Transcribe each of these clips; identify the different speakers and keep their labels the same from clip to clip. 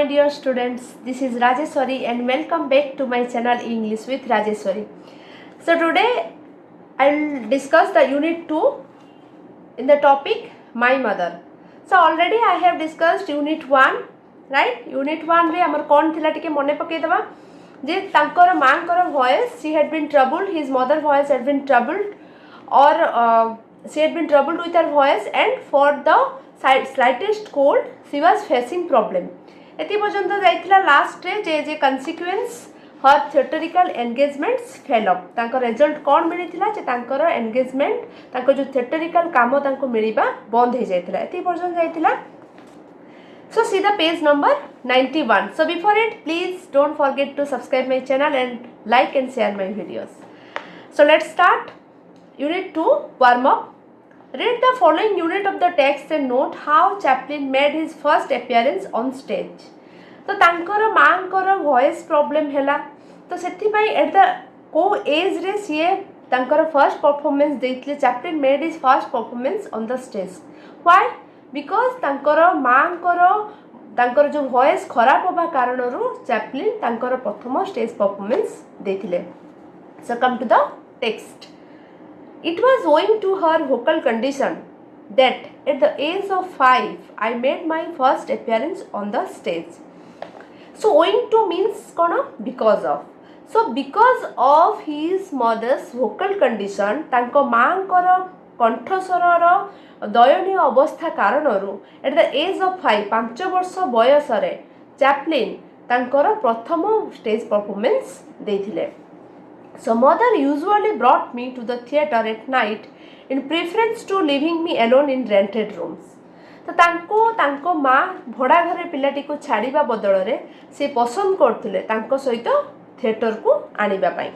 Speaker 1: my dear students, this is Rajeswari and welcome back to my channel English with Rajeswari. So today I'll discuss the Unit 2 in the topic My Mother. So already I have discussed Unit 1, right? Unit 1 रे हमर कौन थिला टिके मने पके दबा जे तांकर मांकर voice, she had been troubled, his mother voice had been troubled, or she had been troubled with her voice, and for the slightest cold she was facing problem. एति पर्यंत जाइथिला लास्ट रे जे consequence her theatrical engagements fell off. तांको result कौन मिलिथिला जे तांकर engagement तांको जो theatrical काम तांको मिलिबा बंद हे जाइथिला. एति पर्यंत जाइथिला. So see the page number 91. So before it, please don't forget to subscribe my channel and like and share my videos. So let's start. Unit 2 warm up. Read the following unit of the text and note how Chaplin made his first appearance on stage. तो तांकर मांकर voice problem हैला तो सेति भाई at the को age रे CA तांकर first performance देइतले. Chaplin made his first performance on the stage. Why? Because तांकर मांकर तांकर जो voice खराब होबा कारणरू Chaplin तांकर प्रथम stage performance देइथिले. So come to the text. It was owing to her vocal condition that at the age of 5 I made my first appearance on the stage. So owing to means kona because of. So because of his mother's vocal condition, तांको मांकर कंठस्वर दयनीय अवस्था कारणरू at the age of 5 वर्ष बयस रे Chaplin तांकर प्रथम stage performance देथिले. So mother usually brought me to the theatre at night in preference to leaving me alone in rented rooms. तो तांको माँ भड़ा घरे पिलाटी को छाड़िबा बदल रे से पसंद करथिले तांको सहित थिएटर को आनिबा पई.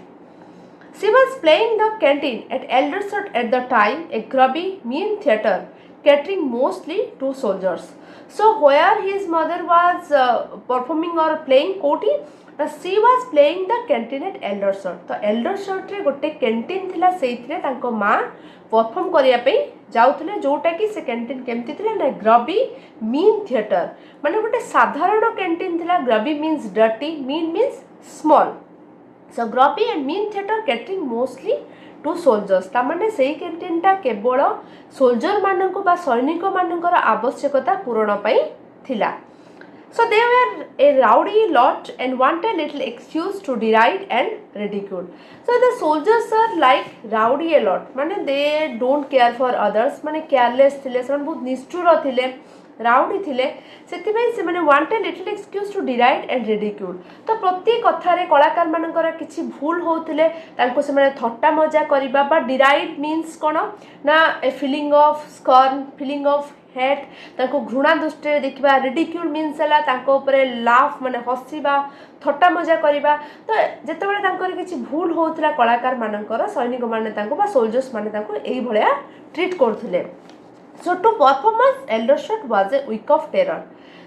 Speaker 1: She was playing the canteen at Aldershot at the time, a grubby, mean theatre catering mostly to soldiers. So where his mother was performing or playing koti, she was playing the canteen at Aldershot. तो Aldershot रे गोटे canteen थिला सेइथिले तांको माँ perform करिया पे जाउथिले जोटा कि से कैंटीन केमति थिले ना ग्रबी मीन थिएटर माने गोटे साधारण कैंटीन थिला. Grubby means dirty, mean means small. So grubby and mean theatre catering mostly to soldiers. ता माने सेही कैंटीनटा केवल सोल्जर माननको बा सैनिक मानकर आवश्यकता पूरण पई थिला. So they were a rowdy lot and wanted little excuse to deride and ridicule. So the soldiers are like rowdy a lot. माने they don't care for others. माने careless थिले, ସେମାନେ बहुत निष्ठुर थिले, rowdy थिले. ସେଥିପାଇଁ ସେମାନେ wanted little excuse to deride and ridicule. तो प्रति कथारे कलाकार मानकर किछि भूल होउथिले तांको ସେମାନେ थट्टा मजा करिबा. बा deride means कोन ना a feeling of scorn, feeling of hate तांको घृणा दृष्टि देखिबा. रिडिक्यूल मीन्स हैला तांको ऊपर लाफ माने हसिबा, थट्टा मजा करिबा. तो जेतेबेले तांकर किछि भूल होउतला कलाकार मानकर सैनिक माने तांको बा सोल्जर्स माने तांको एई भलिया ट्रीट करथुले. So to performance Aldershot was a week of terror.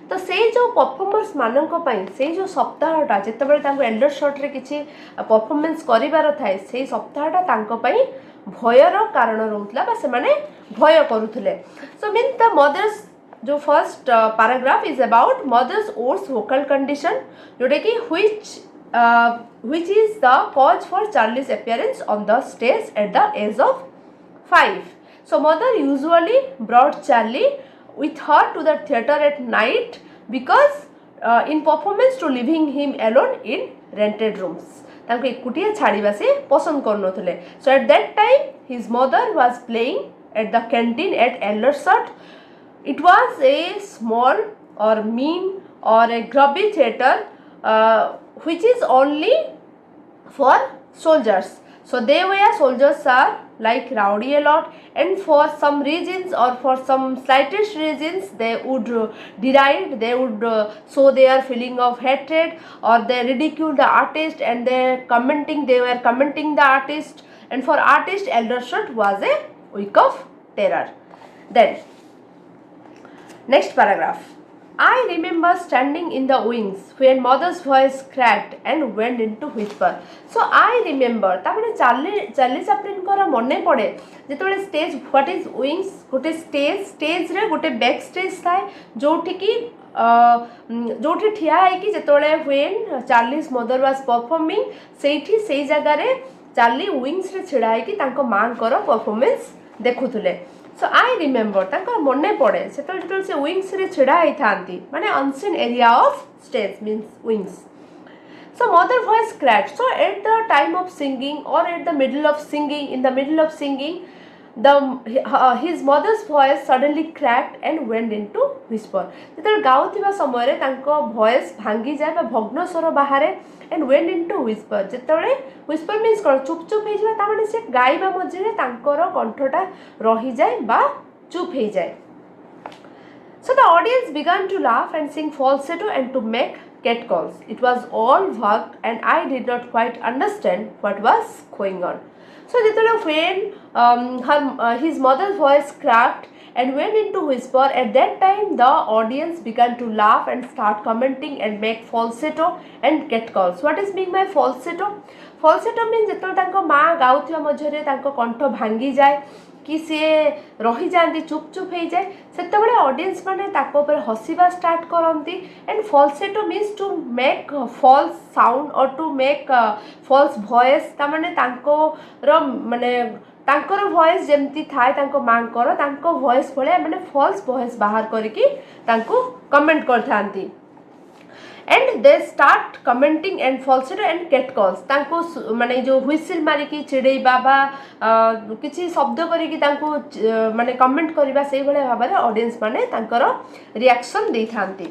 Speaker 1: तो से जो परफॉर्मर्स मानक पई से जो सप्ताहटा जेतेबेले तांको एल्डरशॉट रे किछि परफॉर्मेंस करिवार थाए से सप्ताहटा तांको पई भयर कारण रहउतला बा से माने भय करूथले. सो मीन द मदर्स जो first paragraph is about mother's ores vocal condition जोटा कि which is the cause for Charlie's appearance on the stage at the age of 5. So mother usually brought Charlie with her to the theatre at night because in performance to leaving him alone in rented rooms. तांको एकुटिया छाड़िबा से पसंद करनथले. So at that time his mother was playing at the canteen at Aldershot. It was a small or mean or a grubby theatre which is only for soldiers. So they were soldiers are like rowdy a lot, and for some reasons or for some slightest reasons they would deride, they would show their feeling of hatred, or they ridicule the artist and they were commenting the artist, and for artist Aldershot was a week of terror. Then next paragraph. I remember standing in the wings when mother's voice cracked and went into whisper. So I remember तापने Charlie Chaplin को मने पड़े जेतेबेले stage what is wings गोटे stage रे गोटे back stage थाए जोठी की जोठी ठिया है कि जेतोले when Charlie's mother was performing सेठी सेई जगह रे चार्ली विंग्स रे छिड़ा है कि तांको मां कर परफॉर्मेंस देखुथुले सो आई रिमेंबर तांकर मने पड़े से से विंग्स रे छिड़ा है थांती माने unseen area of stage means wings. So mother voice cracked. So at the time of singing or at the middle of singing, in the middle of singing, his mother's voice suddenly cracked and went into whisper. जेतବେଳେ गाउथिबा समय रे तांको voice भांगी जाय बा भग्न स्वर बाहरे and went into whisper. जेतବେଳେ whisper means कोन चुप चुप हे जिवा ता माने से गाइबा मझे रे तांकर कंठटा रही जाय बा चुप हे जाय. So the audience began to laugh and sing falsetto and to make catcalls. It was all work and I did not quite understand what was going on. So when his mother's voice cracked and went into whisper, at that time the audience began to laugh and start commenting and make falsetto and catcalls. What is mean by falsetto? Falsetto means जेतବେଳେ तांको माँ गाउथिबा मझरे तांको कंठ भांगी जाए कि सी रही जाती चुप चुप हो जाए से ऑडियंस माने ताको पर हसीबा स्टार्ट करती and falsetto means to make false sound और टू मेक फॉल्स वॉइस ता माने तांको माने तांकर वॉइस जेमती थाए तांको मांकर तांको वॉइस भले माने फॉल्स वॉइस बाहर करके तांको कमेंट करथांती and they start commenting and falsetto and catcalls तांको माने जो हुइसिल मारिकी चिड़ेइबा बा किछि शब्द करिकी तांको माने कमेंट करबा सेही भले भाबरे ऑडियंस माने तांकर रिएक्शन देई थांती.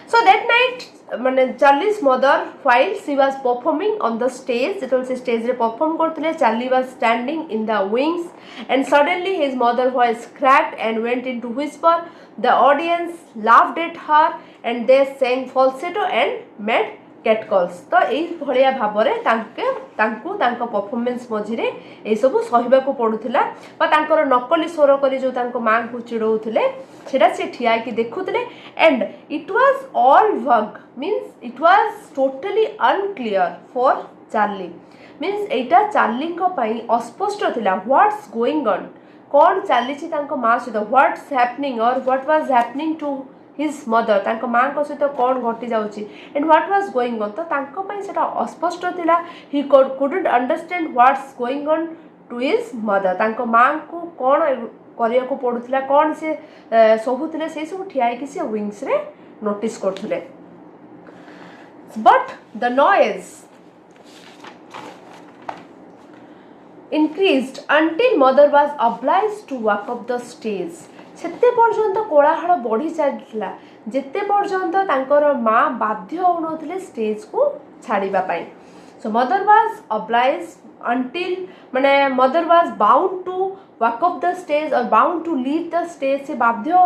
Speaker 1: So that night माने Charlie's mother while she was performing on the stage जेतल से स्टेज रे परफॉर्म करथले Charlie was standing in the wings and suddenly his mother voice cracked and went into whisper. The audience laughed at her and they sang falsetto and made catcalls. तो एई भलिया भाबरे तांको performance मझिरे ए सब सहिबा को पडुथिला बा तांकर नकली स्वर करी जो तांको मां को चिड़ौथिले सेटा से ठिया कि देखुथिले and it was all work means it was totally unclear for Charlie means एटा चार्ली को पई अस्पष्ट थिला व्हाट्स गोइंग ऑन कौन चली माँ सहित व्हाट्स हैपनिंग और what was happening to his mother तांको माँ को सहित कौन घटी जाउची and what was going on तो तांको पई सेटा अस्पष्ट थिला he couldn't understand what's going on to his mother तांको माँ को कौन करिया को पडुथिला कौन से सहुथिले से सब ठिया कि से विंग्स रे नोटिस करथिले but the noise increased until mother was obliged to walk up the stage. सेते पर्यंत कोलाहल बढ़ी चलता जेते पर्यंत तांकर माँ बाध्य होनथिले स्टेज को छाड़िबा पाई. So mother was obliged until माने mother was bound to walk up the stage or bound to leave the stage से बाध्य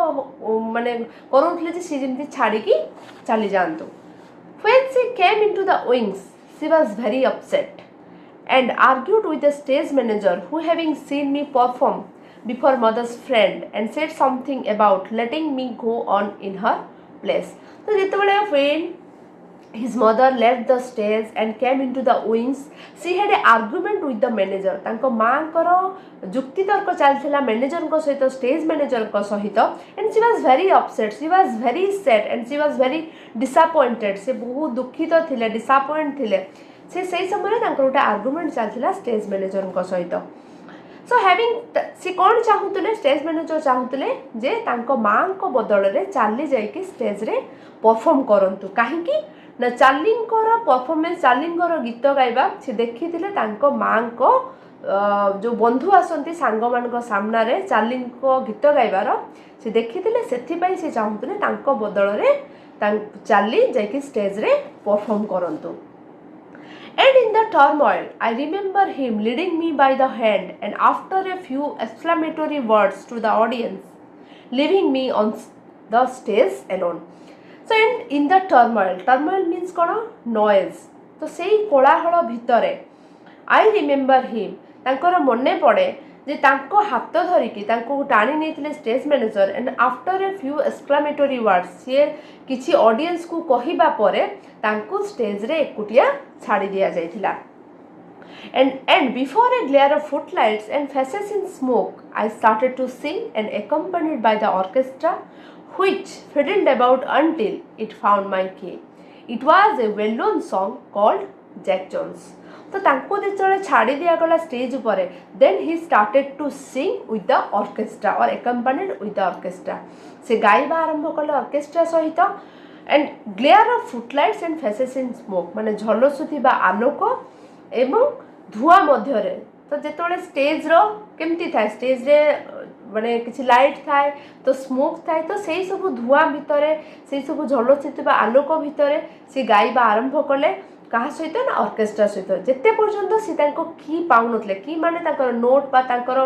Speaker 1: माने करूनथिले जे सी जेमति छाड़ी की चली जानतो. When she came into the wings she was very upset and argued with the stage manager who having seen me perform before mother's friend and said something about letting me go on in her place. So जेतबेले when his mother left the stage and came into the wings she had an argument with the manager. तांको माँ करो जुक्ति तर्क चलथिला manager को सहित stage manager को सहित and she was very upset, she was very sad and she was very disappointed. से बहुत दुखित थिले डिसअपॉइंट थिले से सही समय तांकर गोटे आर्गुमेंट चलथिला स्टेज मैनेजर को सहित. सो हैविंग सी कौन चाहूले स्टेज मैनेजर चाहूले जे तांको माँ को बदल रे चार्ली जाइए स्टेज रे परफॉर्म करंतु कहीं ना चार्ली परफॉर्मेंस चार्ली गीत गाइबा से देखी तांको माँ को जो बंधु आसती सांग मान सामना रे चार्ली गीत गाइबार से देखी से चाहूले तांको बदल रे चार्ली जाइए स्टेज रे परफॉर्म करंतु. And in the turmoil, I remember him leading me by the hand and after a few exclamatory words to the audience, leaving me on the stage alone. So in the turmoil means kono noise. तो सेई कोलाहल भितरे I remember him तांकर मने पड़े जे तांको हाथ धरिकी तांको टाणी नेथिले stage manager and after a few exclamatory words से किछि ऑडियंस को कहिबा परे तांको स्टेज रे एकुटिया छाड़ी दिया जाइथिला. And before a glare of footlights and faces in smoke I started to sing and accompanied by the orchestra which fiddled about until it found my key. It was a well-known song called Jack Jones. तो तांको जेतबेले छाड़ी दिया गला stage उपरे, then he started to sing with the orchestra or accompanied with the orchestra. से गाइबा आरंभ कले ऑर्केस्ट्रा सहित and glare of footlights and faces in smoke, माने झलसुथिबा आलोक एवं धुआं मध्यरे. तो जेतबेले स्टेज रो केमती थाए, स्टेज रे माने किछि लाइट थाए तो स्मोक थाए, तो सेई सब धुआं भितरे सेई सब झलसुथिबा आलोक भितरे से गाइबा आरंभ कले कहा सहित ना ऑर्केस्ट्रा सहित. जेते पर्यंत से तांको की पाउ नथले, की माने तांकर नोट बा तांकर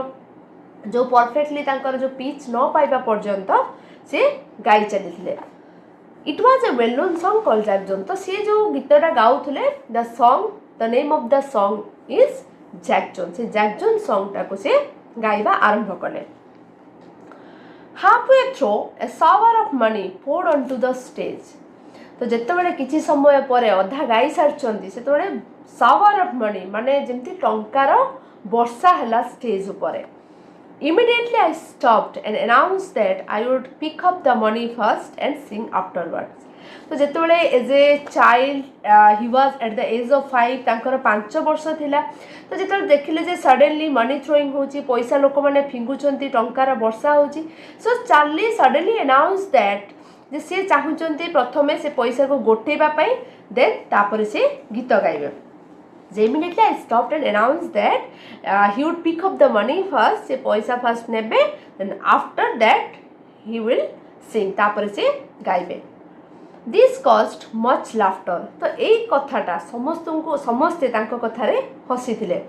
Speaker 1: जो परफेक्टली तांकर जो पिच न पाइबा पर्यंत से गाई चलीथिले. It was a well known song called Jack Jones. तो से जो गीतटा गाउथले the song, the name of the song is Jack Jones. से जैक जोन सॉन्ग टाको से गाइबा आरंभ कले. Halfway through a shower of money poured onto the stage. तो जितेबाला किसी समय पर अधा गाई सारी से शावर ऑफ मनी माने जमती टंकार वर्षा है स्टेज उपर. Immediately I stopped and announced that I would pick up the money first and sing afterwards. तो जितेबाला as a child he was at the age of 5, तांकर 5 वर्ष थिला. तो जिते देखिले जे सडनली मनी थ्रोइंग होची, पैसा लोक माने फिंगुचंती, टंकार वर्षा होची. सो चार्ली सडनली अनाउंस दैट जे से चाहुचंती प्रथमे से पैसा को गोटेबा पई, देन तापर से गीत गाइबे. Immediately I stopped and announced that he would pick up the money first, से पैसा फर्स्ट नेबे, then after that he will sing, तापर से गाइबे. This caused much laughter. तो एई कथाटा समस्ते तांको कथारे हसिथिले.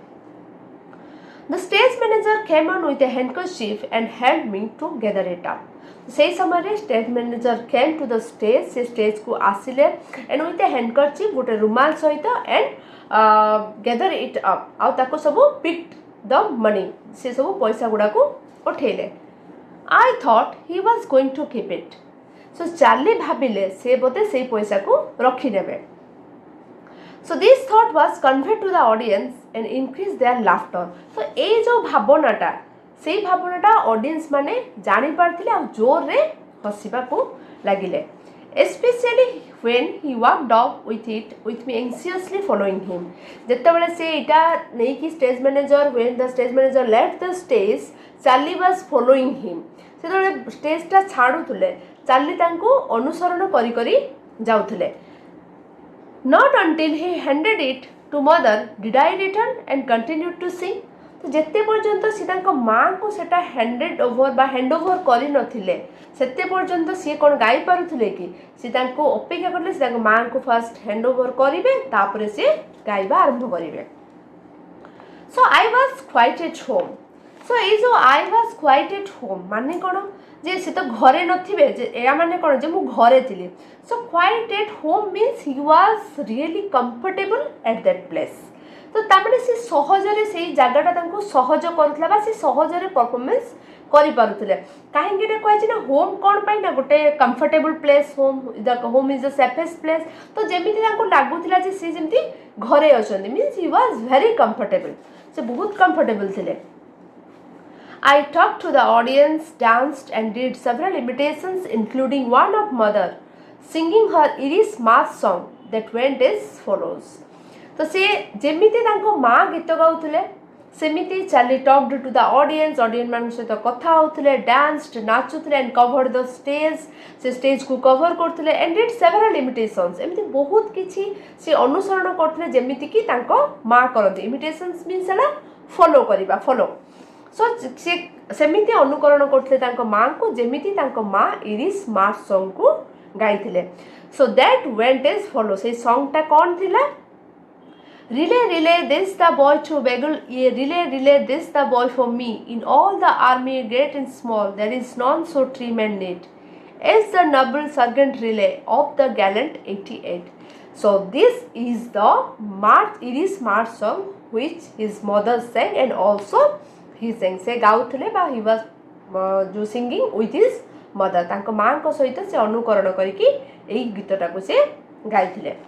Speaker 1: The stage manager came on with a handkerchief and helped me to gather it up. से समय stage manager came to the stage, से stage को आसिले एंड विथ ए हैंडकरचिफ गोटे रुमाल सहित एंड गैदर इट अप आउ ताको सब पिक्ड द मनी, से सब पैसा गुड़ा को उठेले. I thought he was going to keep it. So Charlie भाविले से बोधे से पैसा को रखिनेबे. So this thought was conveyed to the audience and increase their laughter. तो ए जो भावनाटा से भावनाटा ऑडियंस माने जानी पारथिले आ जोर रे हसिबा को लागिले. Especially when he walked off with it with me anxiously following him. जेतेबेले से इटा नै कि stage manager, when the stage manager left the stage, Charlie was following him. से तो स्टेज टा छाडुथले, चार्ली तांको अनुसरण करी करी जाउथले. Not until he handed it to mother did I return and continued to sing. तो जेते पर्यंत सी तांको माँ को सेटा हैंडेड ओवर बा हैंड ओवर करी नथिले, सेते पर्यंत सी कोन गाई पारुथले कि सी तांको अपेक्षा करले, सी तांको माँ को फर्स्ट हैंड ओवर करिवे, तापरे से गाइबा आरंभ करिवे. So I was quite at home. So ए जो I was quite at home माने कोन जे से तो घरे नथिबे, जे या माने कोन जे मु घरे थिली. So quite at home means he was really comfortable at that place. तो तामने से सहजरे से जगहटा तांको सहज करूथला बा से सहजरे परफॉर्मेंस करि पारुथले. काहेकि ने कहै छै ना होम कोन पाई ना गोटे comfortable place, home is the safest place. तो जेमिति तांको लागुथला जे से जेमिति घरे अछन्ती, means he was very comfortable, से बहुत कंफर्टेबल थिले. I talked to the audience, danced and did several imitations including one of mother singing her Irish mass song that went as follows. तो से जेमिति तांको माँ गीत गाउथले सेमिति Charlie talked to the audience, audience मान सहित कथा होथले, डांस्ड नाचुथले एंड कवर्ड द स्टेज, से स्टेज को कवर करथले एंड डिड सेवरल इमिटेशंस. एमिति बहुत किछि से अनुसरण करथले जेमिति कि तांको माँ करथि. इमिटेशंस मीन्स एला फॉलो करिबा, फॉलो. सो से सेमिति अनुकरण करथले तांको माँ को जेमिति तांको माँ इरिश मार्च सॉन्ग को गाइथिले. So that went as follow. से सॉन्ग टा कोन थिला? Relay, relay, this the boy to Bagel, ye relay, relay, this the boy for me. In all the army, great and small, there is none so trim and neat as the noble sergeant relay of the gallant 88. So this is the Irish march song which his mother sang and also he sang. Se gautule ba he was jo singing with his mother. तांको माँ को सहित से अनुकरण करिकी एई गीतटा को से गाइथिले.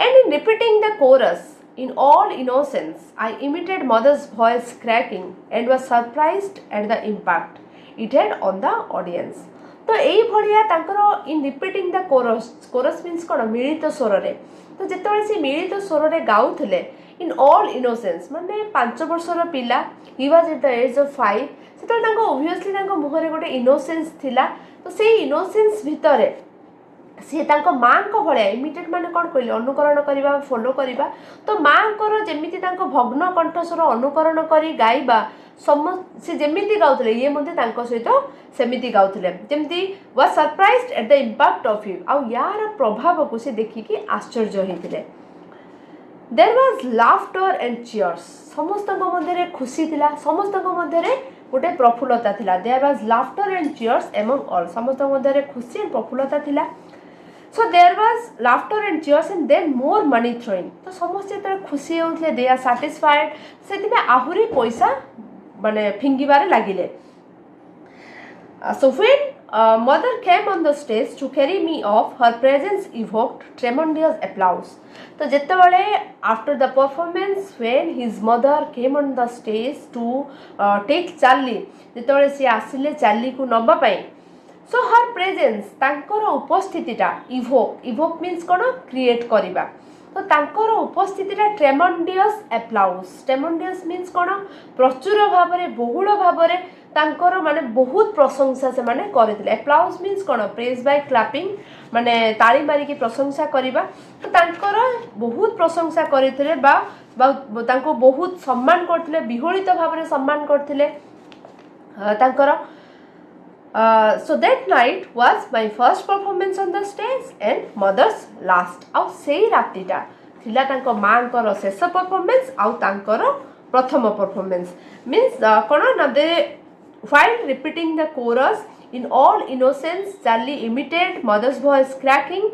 Speaker 1: And in repeating the chorus in all innocence, I imitated mother's voice cracking and was surprised at the impact it had on the audience. तो यही भाया तांकर in repeating the chorus chorus means कौन मिलित स्वर रे तो जिते सी मिलित स्वर रे गाउले इन ऑल इनोसेंस माने 5 वर्षर पिला he was at the age of 5 से ओबियसली मुहर गोटे इनोसेंस थिला तो से इनोसेंस भितर सी माँ को भाया इमिडिएट माने कौन कहले अनुकरण करवा फॉलो करवा तो माँ को जमीती भग्न कंठस्वर अनुकरण कर गाइबा से जमीती गाउले ये सहित सेमिति गाउले जमती was surprised at the impact of him आ यार प्रभाव को से देखिकी आश्चर्य होते there was laughter and cheers समस्त मध्य खुशी थिला समस्त मध्य गोटे प्रफुल्लता थिला there was laughter and cheers among all समस्त मध्य खुशी एंड प्रफुल्लता थिला so there was laughter and cheers and then more money throwing तो समस्त जो खुशी होते दे आर सैटिस्फाइड से आहुरी पैसा माने फिंगिबारे लागिले so when mother came on the stage to carry me off her presence evoked tremendous applause तो जिते बड़े after the performance when his mother came on the stage to take Charlie जिते बड़े सी आसिले Charlie को नबा पाई so her presence तांकर उपस्थितिटा evoke means कौन create करिबा तो तांकर उपस्थितिटा ट्रेमेंडियस एप्लाउज ट्रेमेंडियस मीन्स कौन प्रचुर भाव में बहुल भाव में तांकर माने बहुत प्रशंसा से माने करथिले एप्लाउज मीन्स कौन प्रेज बाय क्लैपिंग माने ताली मारिकी प्रशंसा करिबा तो तांकर बहुत प्रशंसा करथिले बा तांको बहुत सम्मान करथिले विहोलित भाव में सम्मान करथिले तांकर so that night was my first performance on the stage and mother's last आउ सेई रातिटा थिला तांको मांकर शेष परफॉर्मेंस आउ तांकर प्रथम परफॉर्मेंस मीन्स कोन न दे while repeating the chorus in all innocence Charlie imitated mother's voice cracking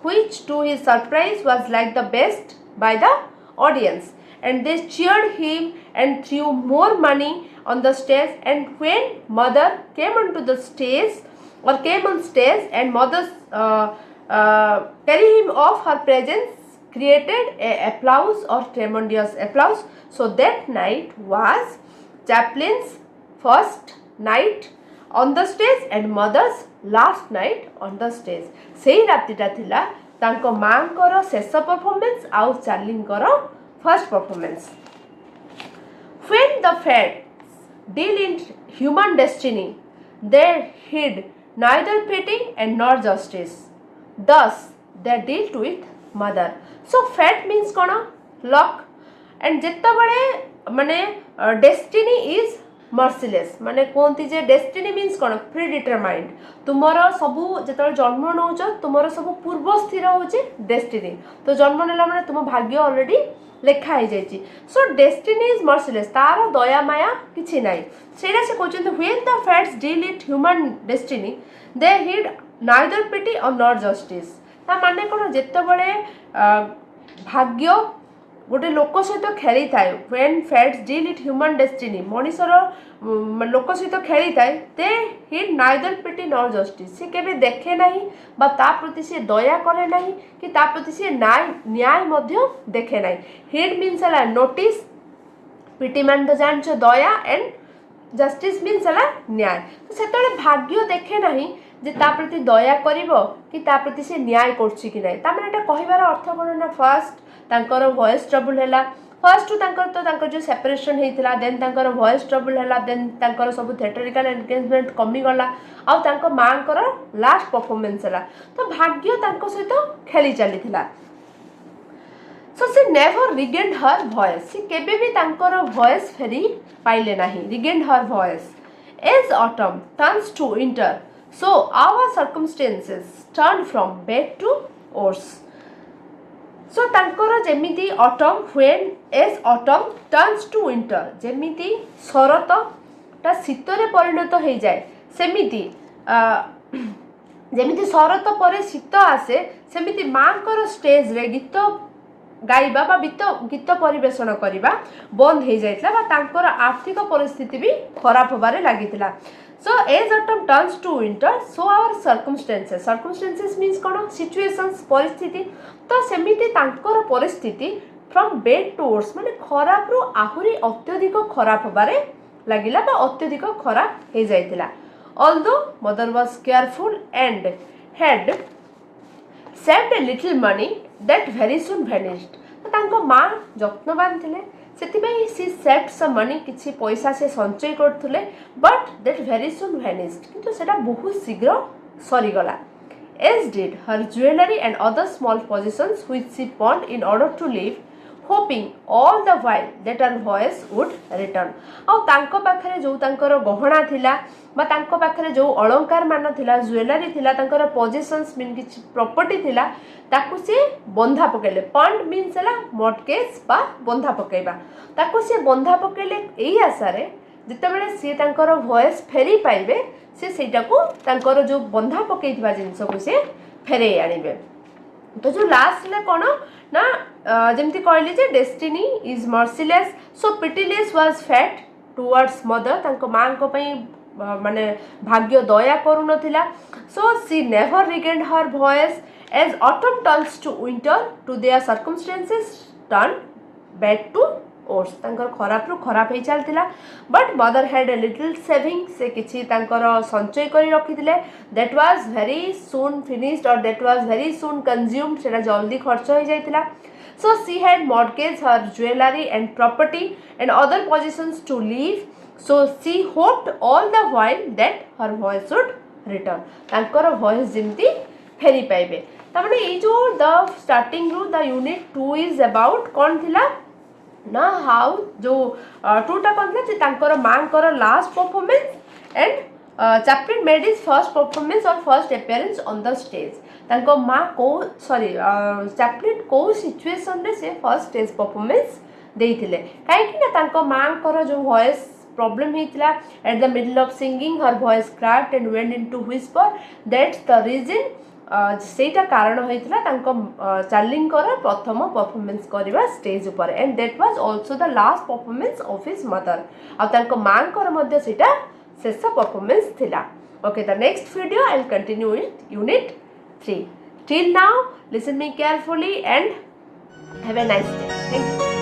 Speaker 1: which to his surprise was like the best by the audience and they cheered him and threw more money on the stage and when mother came onto the stage or came on stage and mother carry him off her presence created a applause or tremendous applause so that night was Chaplin's first night on the stage and mother's last night on the stage सेही रातिटा थिला तांको मांकर शेष performance आउ चार्लींकर first performance when the fates deal in human destiny they heed neither pity and nor justice thus they dealt with mother so fate means कौन luck and जिते बड़े माने destiny is मर्सीलेस माने कहती जे डेस्टिनी मीन्स कौन pre determined तुमर सबू जो जन्म नौच तुमर सब पूर्व स्थिर होची डेस्टिनी तो जन्म नेला माने तुम भाग्य ऑलरेडी लेखा हो जाइए सो डेस्टिनी इज मर्सीलेस तार दया माया किछि नाइ सेटा से कहते when the fates deal it human destiny they heed neither pity or not justice ता माने कौन जिते बड़े भाग्य गोटे लोक सहित खेली थाए when fates deal it human destiny मनीषर लोक सहित खेली थाए they heed neither pity nor justice सी केबे देखे नाही बा ता प्रति से दया करे नाही कि ता प्रति से न्याय मध्य देखे नाही हिड मीन्स हला नोटिस पिटी मान तो जानछ दया एंड जस्टिस मीन्स हला न्याय तो सेतले भाग्य देखे नाही जे ता प्रति दया करिवो कि ता प्रति से न्याय करछि कि नाही ता माने एटा कहिबार अर्थ कोन ना फर्स्ट तांकर वॉइस ट्रबल हैला फर्स्ट टू तांकर जो सेपरेशन हेतिला देन तांकर वॉइस ट्रबल हैला देन तांकर सब थिएटरिकल एंगेजमेंट कमी गला आ तांकर मांकर लास्ट परफॉर्मेंस हैला तो भाग्य तांको सहित खेली चलीथिला so she never regained her voice she केबे भी तांकर वॉइस फेरी पाइले नाही regained her voice as autumn turns to winter so our circumstances turned from bad to worse so tankara jemiti autumn when as autumn turns to winter jemiti शरत ता शीतरे परिणत हो जाए सेमिति जमिति शरत पर शीत आसे सेमिति मांकर स्टेज रे गीत गाइबा बा गीत परिवेषण करबा बंद हो जाइतला बा तांकर आर्थिक परिस्थिति भी खराब होबारे लागितला so as autumn turns to winter so our circumstances means कौन situations परिस्थिति तो सेमिति तांकर परिस्थिति from bad to worse माने खराब रु आहुरी अत्यधिक खराब होबारे लागिला बा अत्यधिक खराब हो जाइतिला Although mother was careful and had saved a little money that very soon vanished. तो तांको माँ जत्नवान थिले सेतिबाई सी सेव्ड सम मनी किछि पैसा से संचय करथुले but that very soon vanished किंतु सेटा बहुत शीघ्र सरी गला as did her jewelry and other small possessions which she pawned in order to live, hoping all the while that her voice would return. ଆଉ ତାଙ୍କ ପାଖରେ ଯୋଉ ତାଙ୍କର ଗହଣା ଥିଲା ବା ତାଙ୍କ ପାଖରେ ଯୋଉ ଅଳଙ୍କାର ମାନ ଥିଲା ଜୁଏଲାରୀ ଥିଲା ତାଙ୍କର ପୋଜିସନ୍ସ ମିନ୍ କିଛି ପ୍ରପର୍ଟି ଥିଲା ତାକୁ ସେ ବନ୍ଧା ପକେଇଲେ ପଣ୍ଡ ମିନ୍ସ ହେଲା ମର୍ଟଗେଜ ବା ବନ୍ଧା ପକେଇବା ତାକୁ ସେ ବନ୍ଧା ପକେଇଲେ ଏଇ ଆଶାରେ ଯେତେବେଳେ ସିଏ ତାଙ୍କର ଭଏସ୍ ଫେରି ପାଇବେ ସେ ସେଇଟାକୁ ତାଙ୍କର ଯୋଉ ବନ୍ଧା ପକେଇଥିବା ଜିନିଷକୁ ସେ ଫେରେଇ ଆଣିବେ ତ ଯୋଉ ଲାଷ୍ଟରେ କ'ଣ ନା ଯେମିତି କହିଲି ଯେ destiny is merciless so pitiless was fate towards mother ତାଙ୍କ ମାଙ୍କ ପାଇଁ ମାନେ ଭାଗ୍ୟ ଦୟା କରୁନଥିଲା so she never regained her voice as autumn turns to winter to their circumstances turn back to worse ତାଙ୍କର ଖରାପରୁ ଖରାପ ହେଇ ଚାଲିଥିଲା but mother had a little saving ସେ କିଛି ତାଙ୍କର ସଞ୍ଚୟ କରି ରଖିଥିଲେ that was very soon finished or that was very soon consumed ସେଇଟା ଜଲ୍ଦି ଖର୍ଚ୍ଚ ହେଇଯାଇଥିଲା so she had mortgage her jewellery and property and other positions to live so she hoped all the while that her voice should return ତାଙ୍କର voice ଯେମିତି ଫେରି ପାଇବେ ତାମାନେ ଏଇ ଯୋଉ ଦ ଷ୍ଟାର୍ଟିଂରୁ ଦ ୟୁନିଟ୍ 2 ଇଜ୍ ଆବାଉଟ୍ କ'ଣ ଥିଲା ନା ହାଉ ଯୋଉ ଟୁଟା କ'ଣ ଥିଲା ଯେ ତାଙ୍କର ମାଙ୍କର last performance and Chaplin made is first performance or first appearance on the stage ତାଙ୍କ ମା କୋଉ ସରି ଚାପ୍ଲିନ୍ କୋଉ ସିଚୁଏସନ୍ରେ ସେ ଫର୍ଷ୍ଟ ଷ୍ଟେଜ୍ ପରଫର୍ମାନ୍ସ ଦେଇଥିଲେ କାହିଁକି ନା ତାଙ୍କ ମାଙ୍କର ଯୋଉ ଭଏସ୍ ପ୍ରୋବ୍ଲେମ୍ ହେଇଥିଲା at the middle of singing her voice cracked and went into whisper that's the reason ସେଇଟା କାରଣ ହେଇଥିଲା ତାଙ୍କ ଚାର୍ଲିଙ୍କର ପ୍ରଥମ ପରଫର୍ମାନ୍ସ କରିବା ଷ୍ଟେଜ୍ ଉପରେ and that was also the last performance of his mother ଆଉ ତାଙ୍କ ମାଙ୍କର ମଧ୍ୟ ସେଇଟା ଶେଷ ପରଫର୍ମାନ୍ସ ଥିଲା okay the next video I will continue with unit 3 till now listen me carefully and have a nice day thank you